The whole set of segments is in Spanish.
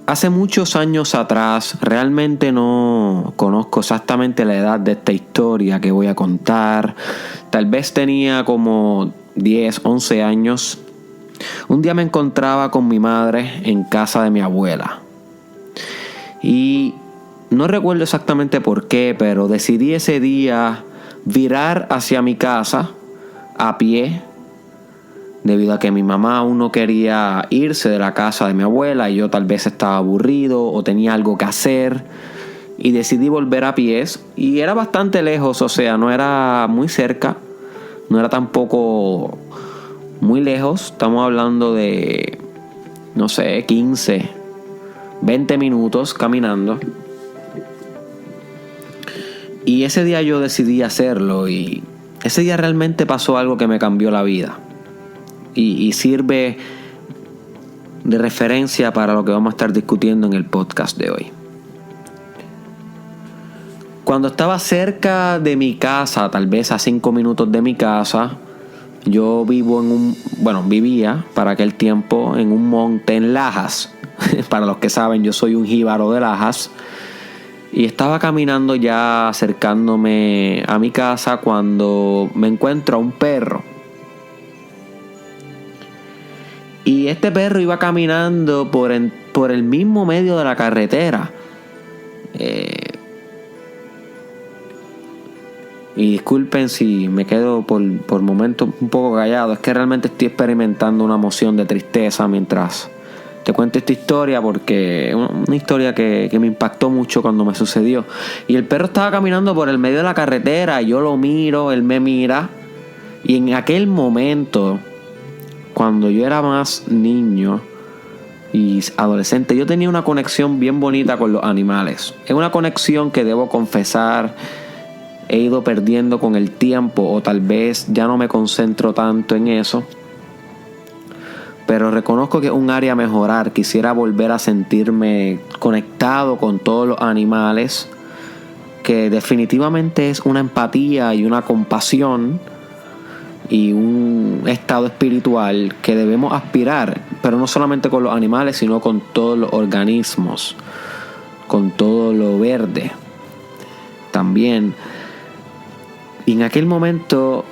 hace muchos años atrás, realmente no conozco exactamente la edad de esta historia que voy a contar. Tal vez tenía como 10, 11 años. Un día me encontraba con mi madre en casa de mi abuela. Y no recuerdo exactamente por qué, pero decidí ese día virar hacia mi casa a pie, debido a que mi mamá aún no quería irse de la casa de mi abuela y yo tal vez estaba aburrido o tenía algo que hacer, y decidí volver a pies. Y era bastante lejos, o sea, no era muy cerca, no era tampoco muy lejos. Estamos hablando de, no sé, 15, 20 minutos caminando. Y ese día yo decidí hacerlo, y ese día realmente pasó algo que me cambió la vida. Y sirve de referencia para lo que vamos a estar discutiendo en el podcast de hoy. Cuando estaba cerca de mi casa, tal vez a 5 minutos de mi casa, yo vivía para aquel tiempo en un monte en Lajas. Para los que saben, yo soy un jíbaro de Lajas. Y estaba caminando ya acercándome a mi casa cuando me encuentro a un perro. Y este perro iba caminando por el mismo medio de la carretera. Y disculpen si me quedo por momentos un poco callado. Es que realmente estoy experimentando una emoción de tristeza mientras te cuento esta historia, porque es una historia que me impactó mucho cuando me sucedió. Y el perro estaba caminando por el medio de la carretera. Y yo lo miro, él me mira. Y en aquel momento, cuando yo era más niño y adolescente, yo tenía una conexión bien bonita con los animales. Es una conexión que, debo confesar, he ido perdiendo con el tiempo, o tal vez ya no me concentro tanto en eso. Pero reconozco que es un área a mejorar. Quisiera volver a sentirme conectado con todos los animales, que definitivamente es una empatía y una compasión y un estado espiritual que debemos aspirar, pero no solamente con los animales, sino con todos los organismos, con todo lo verde también. Y en aquel momento,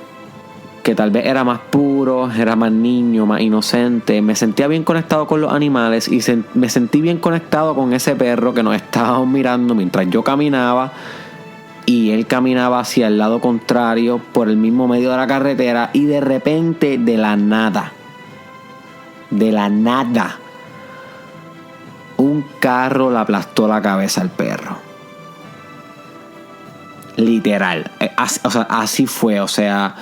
que tal vez era más puro, era más niño, más inocente, me sentía bien conectado con los animales, y me sentí bien conectado con ese perro que nos estaba mirando mientras yo caminaba. Y él caminaba hacia el lado contrario, por el mismo medio de la carretera. Y de repente, de la nada, un carro le aplastó la cabeza al perro. Literal. Así fue. O sea,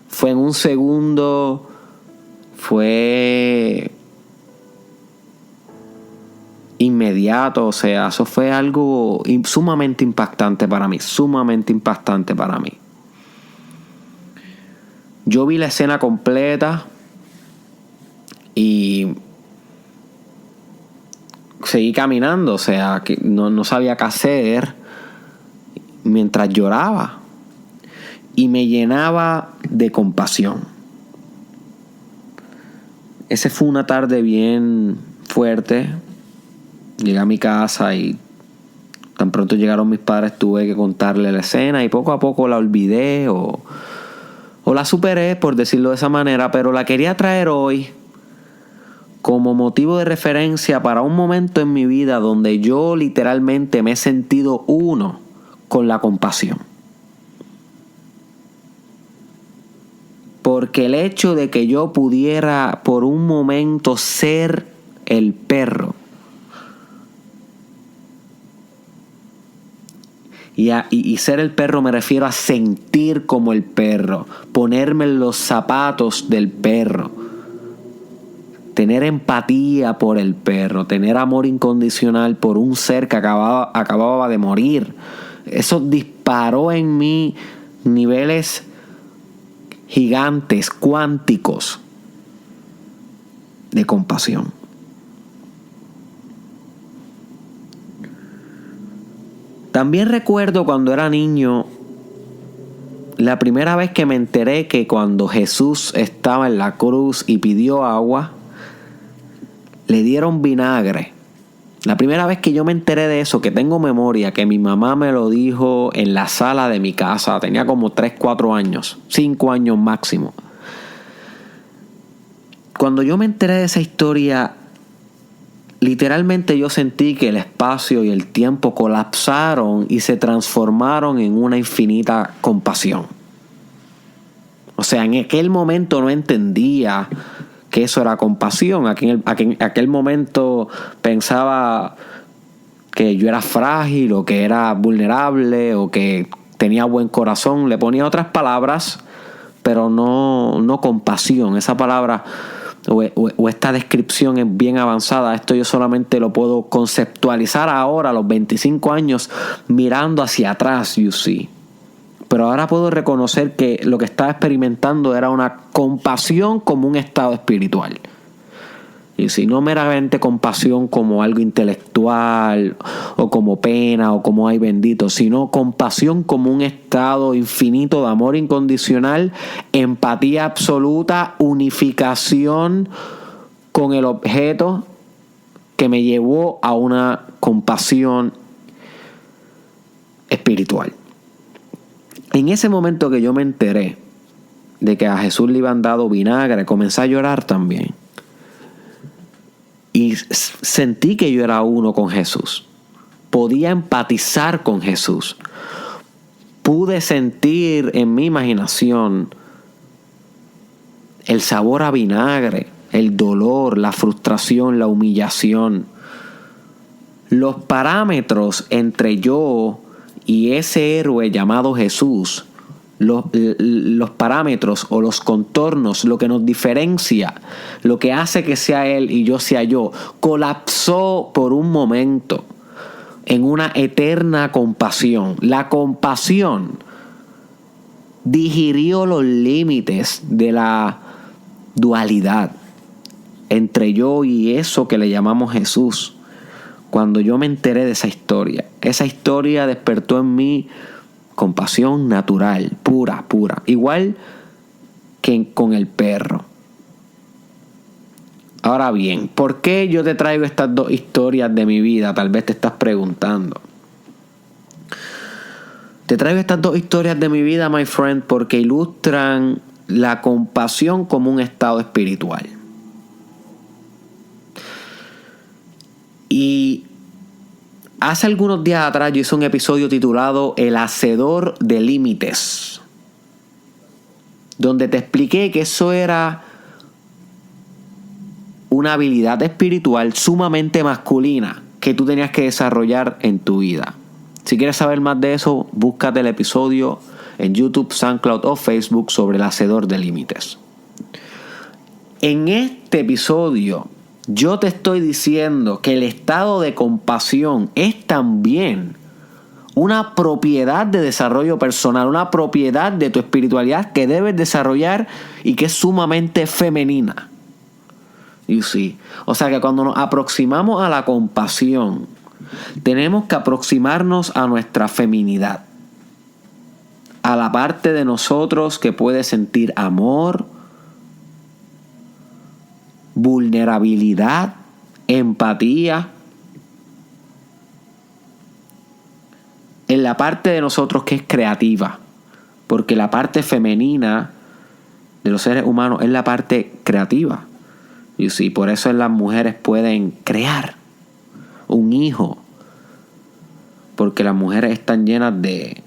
fue en un segundo. Fue inmediato. O sea, eso fue algo sumamente impactante para mí. Yo vi la escena completa y seguí caminando. O sea, que no sabía qué hacer mientras lloraba. Y me llenaba de compasión. Esa fue una tarde bien fuerte. Llegué a mi casa y tan pronto llegaron mis padres, tuve que contarle la escena, y poco a poco la olvidé o la superé, por decirlo de esa manera. Pero la quería traer hoy como motivo de referencia para un momento en mi vida donde yo literalmente me he sentido uno con la compasión. Porque el hecho de que yo pudiera por un momento ser el perro, y ser el perro me refiero a sentir como el perro, ponerme en los zapatos del perro, tener empatía por el perro, tener amor incondicional por un ser que acababa de morir. Eso disparó en mí niveles gigantes, cuánticos, de compasión. También recuerdo cuando era niño, la primera vez que me enteré que cuando Jesús estaba en la cruz y pidió agua, le dieron vinagre La primera vez que yo me enteré de eso, que tengo memoria, que mi mamá me lo dijo en la sala de mi casa, tenía como 3, 4 años, 5 años máximo. Cuando yo me enteré de esa historia, literalmente yo sentí que el espacio y el tiempo colapsaron y se transformaron en una infinita compasión. O sea, en aquel momento no entendía que eso era compasión. En aquel momento pensaba que yo era frágil o que era vulnerable o que tenía buen corazón. Le ponía otras palabras, pero no compasión. Esa palabra o esta descripción es bien avanzada. Esto yo solamente lo puedo conceptualizar ahora a los 25 años mirando hacia atrás, you see. Pero ahora puedo reconocer que lo que estaba experimentando era una compasión como un estado espiritual. Y si no meramente compasión como algo intelectual o como pena o como ay bendito, sino compasión como un estado infinito de amor incondicional, empatía absoluta, unificación con el objeto que me llevó a una compasión espiritual. En ese momento que yo me enteré de que a Jesús le iban dado vinagre, comencé a llorar también. Y sentí que yo era uno con Jesús. Podía empatizar con Jesús. Pude sentir en mi imaginación el sabor a vinagre, el dolor, la frustración, la humillación. Los parámetros entre yo y ese héroe llamado Jesús, los parámetros o los contornos, lo que nos diferencia, lo que hace que sea Él y yo sea yo, colapsó por un momento en una eterna compasión. La compasión digirió los límites de la dualidad entre yo y eso que le llamamos Jesús. Cuando yo me enteré de esa historia despertó en mí compasión natural, pura. Igual que con el perro. Ahora bien, ¿por qué yo te traigo estas dos historias de mi vida? Tal vez te estás preguntando. Te traigo estas dos historias de mi vida, my friend, porque ilustran la compasión como un estado espiritual. Y hace algunos días atrás yo hice un episodio titulado El Hacedor de Límites, donde te expliqué que eso era una habilidad espiritual sumamente masculina que tú tenías que desarrollar en tu vida. Si quieres saber más de eso, búscate el episodio en YouTube, SoundCloud o Facebook sobre El Hacedor de Límites. En este episodio yo te estoy diciendo que el estado de compasión es también una propiedad de desarrollo personal, una propiedad de tu espiritualidad que debes desarrollar y que es sumamente femenina. You see. O sea que cuando nos aproximamos a la compasión, tenemos que aproximarnos a nuestra feminidad, a la parte de nosotros que puede sentir amor, vulnerabilidad, empatía. En la parte de nosotros que es creativa, porque la parte femenina de los seres humanos es la parte creativa. Y sí, por eso las mujeres pueden crear un hijo, porque las mujeres están llenas del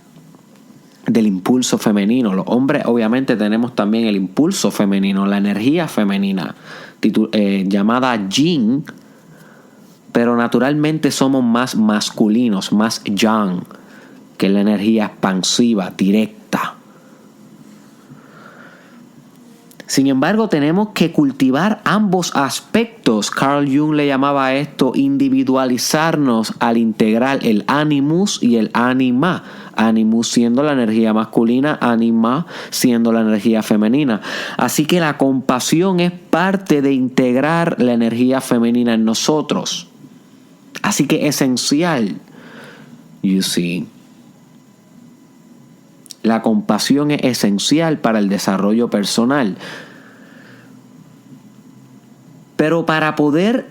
impulso femenino. Los hombres obviamente tenemos también el impulso femenino, la energía femenina, llamada yin, pero naturalmente somos más masculinos, más yang, que es la energía expansiva, directa. Sin embargo, tenemos que cultivar ambos aspectos. Carl Jung le llamaba a esto individualizarnos al integrar el animus y el anima. Animus siendo la energía masculina, anima siendo la energía femenina. Así que la compasión es parte de integrar la energía femenina en nosotros. Así que es esencial. You see. La compasión es esencial para el desarrollo personal. Pero para poder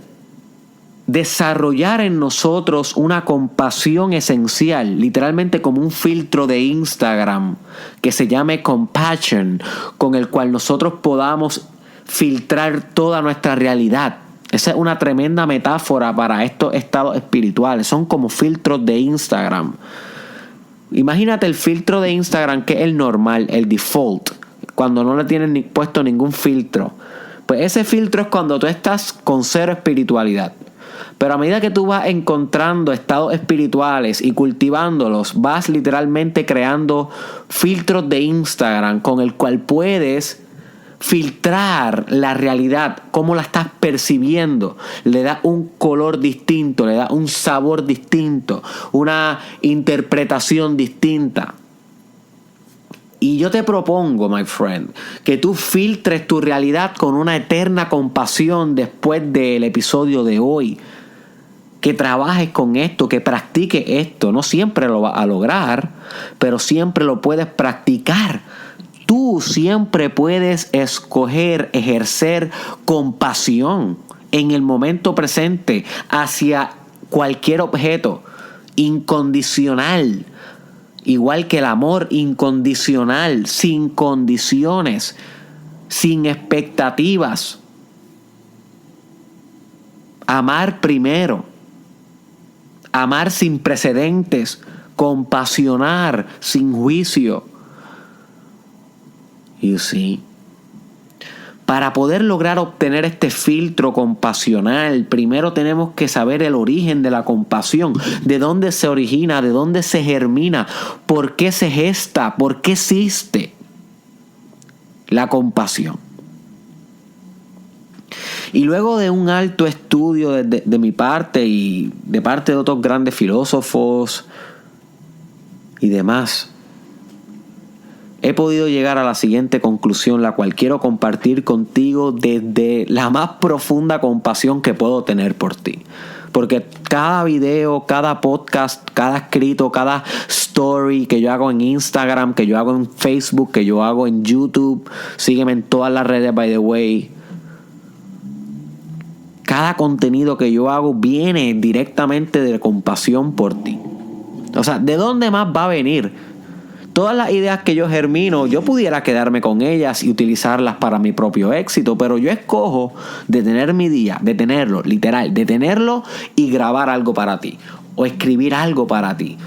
desarrollar en nosotros una compasión esencial, literalmente como un filtro de Instagram que se llame compassion, con el cual nosotros podamos filtrar toda nuestra realidad. Esa es una tremenda metáfora para estos estados espirituales. Son como filtros de Instagram. Imagínate el filtro de Instagram, que es el normal, el default, cuando no le tienes ni puesto ningún filtro. Pues ese filtro es cuando tú estás con cero espiritualidad. Pero a medida que tú vas encontrando estados espirituales y cultivándolos, vas literalmente creando filtros de Instagram con el cual puedes filtrar la realidad, cómo la estás percibiendo. Le da un color distinto, le da un sabor distinto, una interpretación distinta. Y yo te propongo, my friend, que tú filtres tu realidad con una eterna compasión después del episodio de hoy. Que trabajes con esto, que practiques esto. No siempre lo vas a lograr, pero siempre lo puedes practicar. Tú siempre puedes escoger ejercer compasión en el momento presente hacia cualquier objeto, incondicional, igual que el amor incondicional, sin condiciones, sin expectativas. Amar primero, amar sin precedentes, compasionar sin juicio. You see. Para poder lograr obtener este filtro compasional, primero tenemos que saber el origen de la compasión, de dónde se origina, de dónde se germina, por qué se gesta, por qué existe la compasión. Y luego de un alto estudio de mi parte y de parte de otros grandes filósofos y demás, he podido llegar a la siguiente conclusión, la cual quiero compartir contigo desde la más profunda compasión que puedo tener por ti. Porque cada video, cada podcast, cada escrito, cada story que yo hago en Instagram, que yo hago en Facebook, que yo hago en YouTube, sígueme en todas las redes, by the way. Cada contenido que yo hago viene directamente de compasión por ti. O sea, ¿de dónde más va a venir? Todas las ideas que yo germino, yo pudiera quedarme con ellas y utilizarlas para mi propio éxito, pero yo escojo detener mi día, detenerlo, literal, detenerlo y grabar algo para ti, o escribir algo para ti,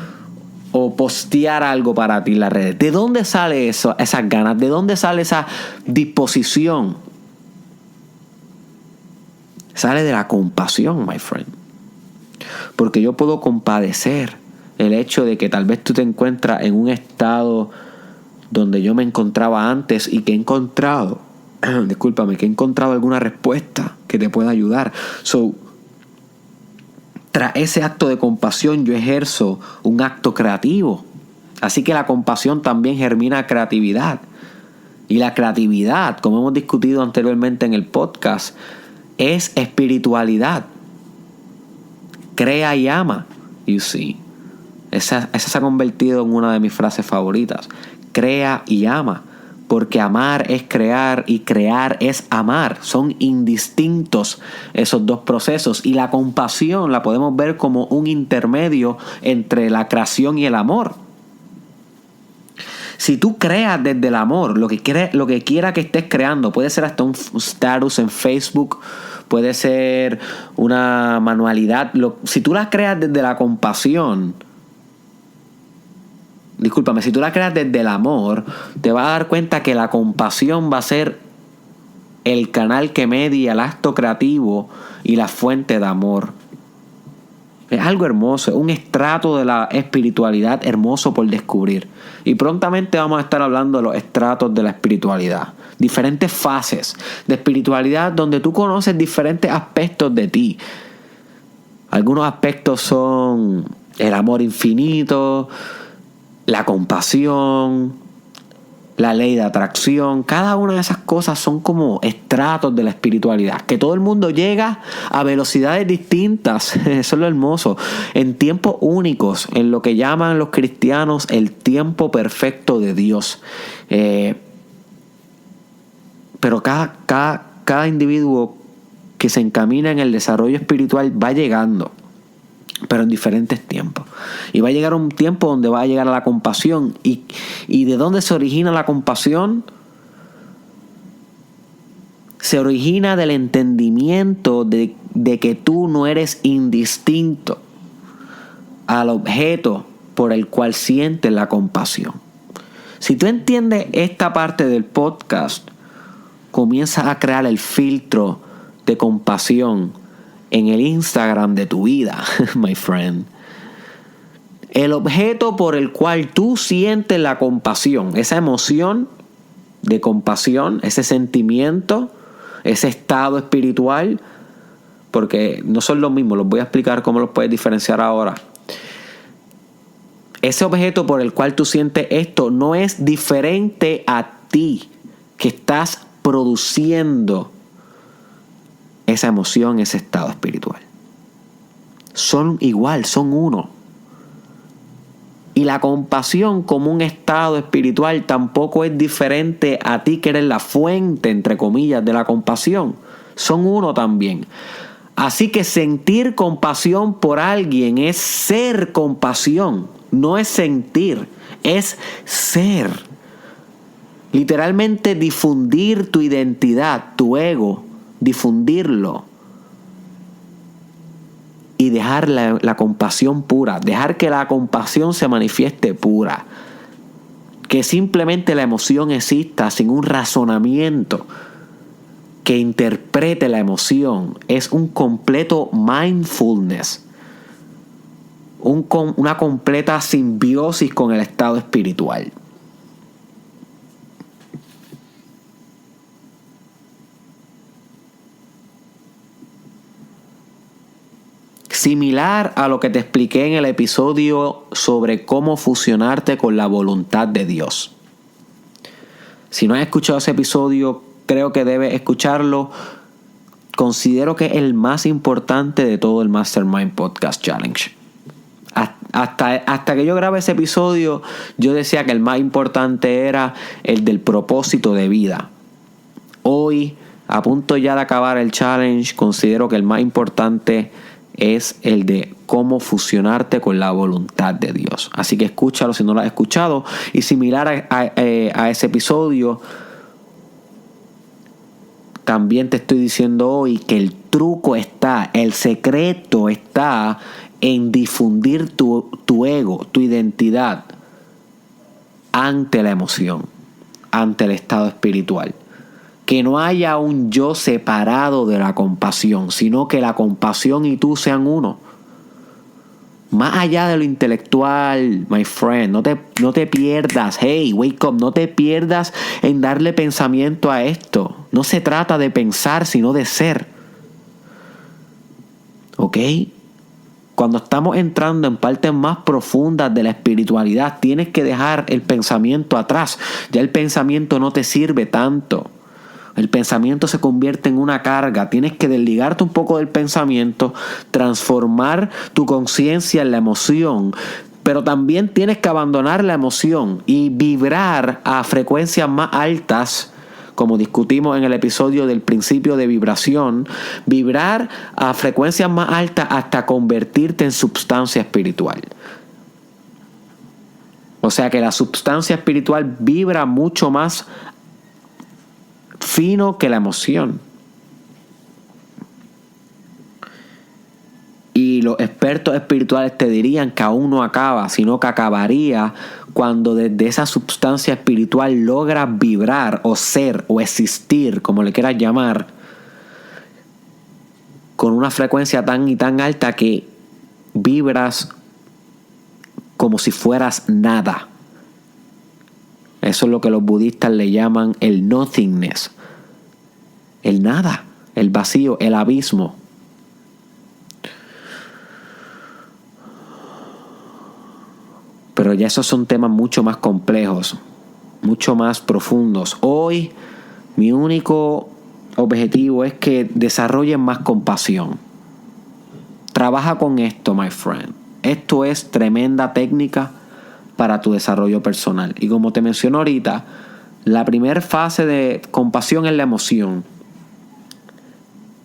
o postear algo para ti en las redes. ¿De dónde sale eso, esas ganas? ¿De dónde sale esa disposición? Sale de la compasión, my friend. Porque yo puedo compadecer el hecho de que tal vez tú te encuentras en un estado donde yo me encontraba antes y que he encontrado, que he encontrado alguna respuesta que te pueda ayudar. Tras ese acto de compasión yo ejerzo un acto creativo. Así que la compasión también germina creatividad. Y la creatividad, como hemos discutido anteriormente en el podcast, es espiritualidad. Crea y ama. You see. Esa se ha convertido en una de mis frases favoritas. Crea y ama. Porque amar es crear y crear es amar. Son indistintos esos dos procesos. Y la compasión la podemos ver como un intermedio entre la creación y el amor. Si tú creas desde el amor, lo que quiera que estés creando, puede ser hasta un status en Facebook, puede ser una manualidad. Si tú la creas desde la compasión, si tú la creas desde el amor, te vas a dar cuenta que la compasión va a ser el canal que media el acto creativo y la fuente de amor. Es algo hermoso, es un estrato de la espiritualidad hermoso por descubrir. Y prontamente vamos a estar hablando de los estratos de la espiritualidad. Diferentes fases de espiritualidad donde tú conoces diferentes aspectos de ti. Algunos aspectos son el amor infinito, la compasión, la ley de atracción. Cada una de esas cosas son como estratos de la espiritualidad, que todo el mundo llega a velocidades distintas. Eso es lo hermoso, en tiempos únicos, en lo que llaman los cristianos el tiempo perfecto de Dios. Pero cada individuo que se encamina en el desarrollo espiritual va llegando, pero en diferentes tiempos. Y va a llegar un tiempo donde va a llegar a la compasión. ¿Y de dónde se origina la compasión? Se origina del entendimiento de que tú no eres indistinto al objeto por el cual sientes la compasión. Si tú entiendes esta parte del podcast, comienza a crear el filtro de compasión en el Instagram de tu vida, my friend. El objeto por el cual tú sientes la compasión, esa emoción de compasión, ese sentimiento, ese estado espiritual, porque no son los mismos, los voy a explicar cómo los puedes diferenciar ahora. Ese objeto por el cual tú sientes esto no es diferente a ti que estás produciendo esa emoción, ese estado espiritual. Son igual, son uno. Y la compasión como un estado espiritual tampoco es diferente a ti que eres la fuente, entre comillas, de la compasión. Son uno también. Así que sentir compasión por alguien es ser compasión. No es sentir, es ser. Literalmente difundir tu identidad, tu ego, difundirlo. Y dejar la compasión pura, dejar que la compasión se manifieste pura. Que simplemente la emoción exista sin un razonamiento que interprete la emoción. Es un completo mindfulness. Una completa simbiosis con el estado espiritual. Similar a lo que te expliqué en el episodio sobre cómo fusionarte con la voluntad de Dios. Si no has escuchado ese episodio, creo que debes escucharlo. Considero que es el más importante de todo el Mastermind Podcast Challenge. Hasta que yo grabé ese episodio, yo decía que el más importante era el del propósito de vida. Hoy, a punto ya de acabar el challenge, considero que el más importante es el de cómo fusionarte con la voluntad de Dios. Así que escúchalo si no lo has escuchado. Y similar a ese episodio, también te estoy diciendo hoy que el truco está, el secreto está en difundir tu ego, tu identidad ante la emoción, ante el estado espiritual. Que no haya un yo separado de la compasión, sino que la compasión y tú sean uno. Más allá de lo intelectual, my friend, no te pierdas, hey, wake up, no te pierdas en darle pensamiento a esto. No se trata de pensar, sino de ser. ¿Ok? Cuando estamos entrando en partes más profundas de la espiritualidad, tienes que dejar el pensamiento atrás. Ya el pensamiento no te sirve tanto. El pensamiento se convierte en una carga. Tienes que desligarte un poco del pensamiento, transformar tu conciencia en la emoción, pero también tienes que abandonar la emoción y vibrar a frecuencias más altas, como discutimos en el episodio del principio de vibración, vibrar a frecuencias más altas hasta convertirte en substancia espiritual. O sea que la substancia espiritual vibra mucho más fino que la emoción. Y los expertos espirituales te dirían que aún no acaba, sino que acabaría cuando desde esa sustancia espiritual logras vibrar o ser o existir, como le quieras llamar, con una frecuencia tan y tan alta que vibras como si fueras nada. Eso es lo que los budistas le llaman el nothingness. El nada, el vacío, el abismo. Pero ya esos son temas mucho más complejos, mucho más profundos. Hoy mi único objetivo es que desarrollen más compasión. Trabaja con esto, my friend. Esto es tremenda técnica para tu desarrollo personal. Y como te menciono ahorita, la primera fase de compasión es la emoción.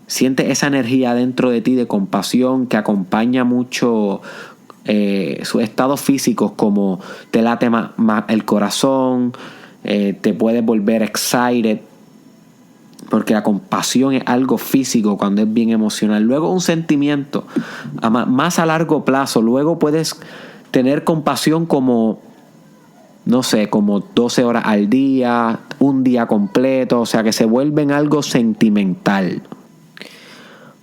Sientes esa energía dentro de ti de compasión que acompaña mucho sus estados físicos, como te late más el corazón, te puedes volver excited, porque la compasión es algo físico cuando es bien emocional. Luego un sentimiento más a largo plazo. Luego puedes tener compasión como, no sé, como 12 horas al día, un día completo, o sea que se vuelve en algo sentimental.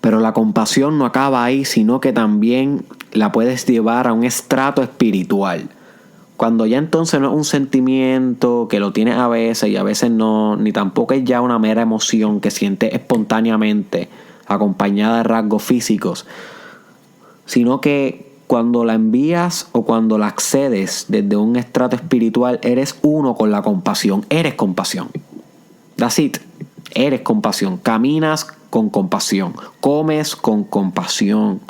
Pero la compasión no acaba ahí, sino que también la puedes llevar a un estrato espiritual. Cuando ya entonces no es un sentimiento que lo tienes a veces y a veces no, ni tampoco es ya una mera emoción que sientes espontáneamente acompañada de rasgos físicos, sino que cuando la envías o cuando la accedes desde un estrato espiritual, eres uno con la compasión, eres compasión. That's it. Eres compasión, caminas con compasión, comes con compasión,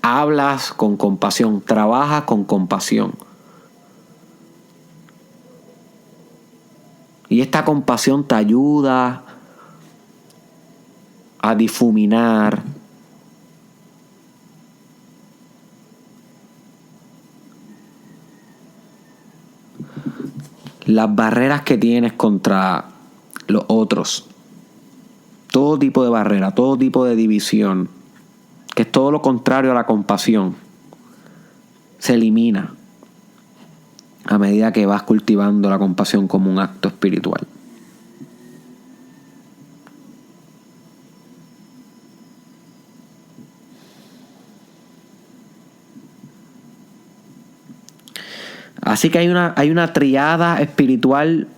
hablas con compasión, trabajas con compasión. Y esta compasión te ayuda a difuminar las barreras que tienes contra los otros. Todo tipo de barrera, todo tipo de división, que es todo lo contrario a la compasión, se elimina a medida que vas cultivando la compasión como un acto espiritual. Así que hay una triada espiritual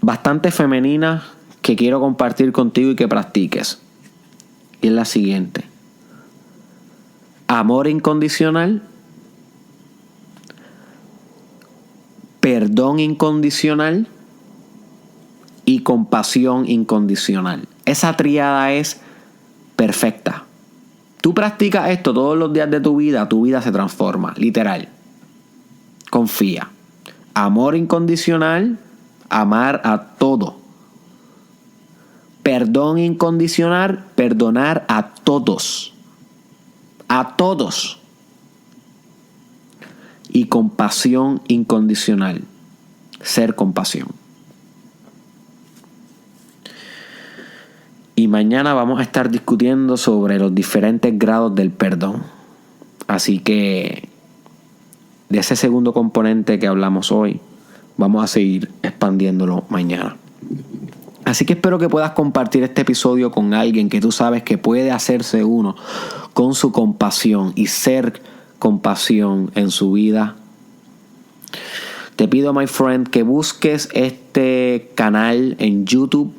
bastante femenina que quiero compartir contigo y que practiques. Y es la siguiente: amor incondicional, perdón incondicional y compasión incondicional. Esa triada es perfecta. Tú practicas esto todos los días de tu vida se transforma, literal. Confía. Amor incondicional, amar a todo. Perdón incondicional, perdonar a todos. A todos. Y compasión incondicional, ser compasión. Y mañana vamos a estar discutiendo sobre los diferentes grados del perdón. Así que de ese segundo componente que hablamos hoy, vamos a seguir expandiéndolo mañana. Así que espero que puedas compartir este episodio con alguien que tú sabes que puede hacerse uno con su compasión y ser compasión en su vida. Te pido, my friend, que busques este canal en YouTube,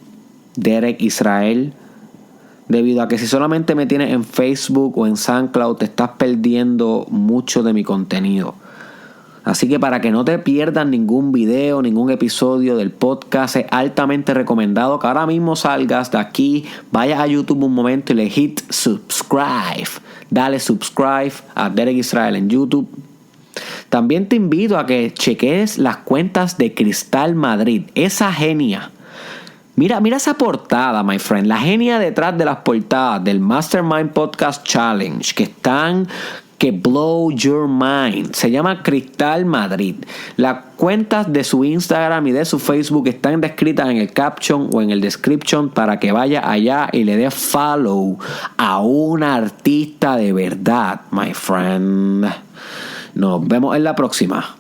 Derek Israel, debido a que si solamente me tienes en Facebook o en SoundCloud, te estás perdiendo mucho de mi contenido. Así que para que no te pierdas ningún video, ningún episodio del podcast, es altamente recomendado que ahora mismo salgas de aquí, vayas a YouTube un momento y le hit subscribe. Dale subscribe a Derek Israel en YouTube. También te invito a que cheques las cuentas de Cristal Madrid, esa genia. Mira esa portada, my friend. La genia detrás de las portadas del Mastermind Podcast Challenge que blow your mind. Se llama Cristal Madrid. Las cuentas de su Instagram y de su Facebook están descritas en el caption o en el description para que vaya allá y le dé follow a una artista de verdad, my friend. Nos vemos en la próxima.